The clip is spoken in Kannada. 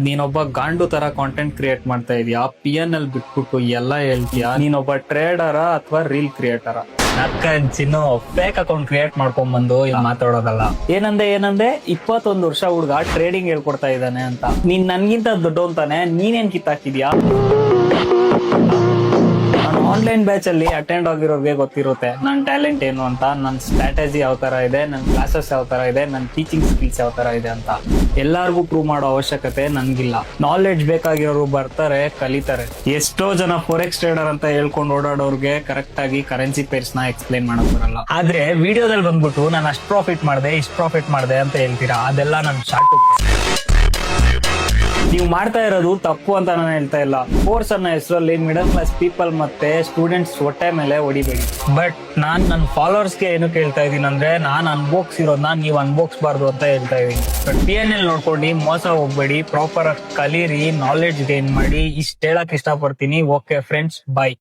ನೀನೊಬ್ಬ ಗಾಂಡು ತರ ಕಾಂಟೆಂಟ್ ಕ್ರಿಯೇಟ್ ಮಾಡ್ತಾ ಇದೀಯಾ, PNL ಬಿಟ್ಬಿಟ್ಟು ಎಲ್ಲ ಹೇಳ್ತೀಯಾ. ನೀನೊಬ್ಬ ಟ್ರೇಡರ ಅಥವಾ ರೀಲ್ ಕ್ರಿಯೇಟರ? ಚಿನ್ನು ಫೇಕ್ ಅಕೌಂಟ್ ಕ್ರಿಯೇಟ್ ಮಾಡ್ಕೊಂಡ್ ಬಂದು ಇಲ್ಲಿ ಮಾತಾಡೋದಲ್ಲ. ಏನಂದೆ 21 ವರ್ಷ ಹುಡ್ಗ ಟ್ರೇಡಿಂಗ್ ಹೇಳ್ಕೊಡ್ತಾ ಇದ್ದಾನೆ ಅಂತ. ನೀನ್ ನನ್ಗಿಂತ ದೊಡ್ಡವಂತಾನೆ, ನೀನೇನ್ ಕಿತ್ತಾಕಿದ್ಯಾ? ನಾನು ಆನ್ಲೈನ್ ಬ್ಯಾಚ್ ಅಲ್ಲಿ ಅಟೆಂಡ್ ಆಗಿರೋರ್ಗೆ ಗೊತ್ತಿರುತ್ತೆ ನನ್ನ ಟ್ಯಾಲೆಂಟ್ ಏನು ಅಂತ, ನನ್ನ ಸ್ಟ್ರಾಟಜಿ ಯಾವ ತರ ಇದೆ, ನನ್ನ ಕ್ಲಾಸಸ್ ಯಾವ ತರ ಇದೆ, ನನ್ನ ಟೀಚಿಂಗ್ ಸ್ಕಿಲ್ಸ್ ಯಾವ ತರ ಇದೆ ಅಂತ. ಎಲ್ಲಾರ್ಗು ಪ್ರೂವ್ ಮಾಡೋ ಅವಶ್ಯಕತೆ ನನ್ಗಿಲ್ಲ. ನಾಲೆಡ್ಜ್ ಬೇಕಾಗಿರೋರು ಬರ್ತಾರೆ, ಕಲಿತಾರೆ. ಎಷ್ಟೋ ಜನ ಫೋರೆಕ್ಸ್ ಟ್ರೇಡರ್ ಅಂತ ಹೇಳ್ಕೊಂಡು ಓಡಾಡೋರ್ಗೆ ಕರೆಕ್ಟ್ ಆಗಿ ಕರೆನ್ಸಿ ಪೇರ್ಸ್ ನ ಎಕ್ಸ್ಪ್ಲೈನ್ ಮಾಡಕ್ ಬರಲ್ಲ. ಆದ್ರೆ ವಿಡಿಯೋದಲ್ಲಿ ಬಂದ್ಬಿಟ್ಟು ನಾನು ಅಷ್ಟ್ ಪ್ರಾಫಿಟ್ ಮಾಡಿದೆ, ಇಷ್ಟ್ ಪ್ರಾಫಿಟ್ ಮಾಡಿದೆ ಅಂತ ಹೇಳ್ತೀರಾ, ಅದೆಲ್ಲ ನನ್ ಶಾರ್ಟ್. ನೀವು ಮಾಡ್ತಾ ಇರೋದು ತಪ್ಪು ಅಂತ ನಾನು ಹೇಳ್ತಾ ಇಲ್ಲ. ಕೋರ್ಸ್ ಅನ್ನೋ ಹೆಸರಲ್ಲಿ ಮಿಡಲ್ ಕ್ಲಾಸ್ ಪೀಪಲ್ ಮತ್ತೆ ಸ್ಟೂಡೆಂಟ್ಸ್ ಹೊಟ್ಟೆ ಮೇಲೆ ಹೊಡಿಬೇಡಿ. ಬಟ್ ನಾನ್ ನನ್ನ ಫಾಲೋವರ್ಸ್ಗೆ ಏನು ಕೇಳ್ತಾ ಇದೀನಿ ಅಂದ್ರೆ, ನಾನ್ ಅನ್ಬೋಕ್ಸಿರೋದನ್ನ ನೀವು ಅನ್ಬೋಕ್ಸ್ಬಾರ್ದು ಅಂತ ಹೇಳ್ತಾ ಇದೀನಿ. ಬಟ್ PNL ನೋಡ್ಕೊಂಡು ಮೋಸ ಹೋಗ್ಬೇಡಿ, ಪ್ರಾಪರ್ ಆಗಿ ಕಲೀರಿ, ನಾಲೆಡ್ಜ್ ಗೇನ್ ಮಾಡಿ. ಇಷ್ಟ ಹೇಳಕ್ ಇಷ್ಟಪಡ್ತೀನಿ. ಓಕೆ ಫ್ರೆಂಡ್ಸ್, ಬಾಯ್.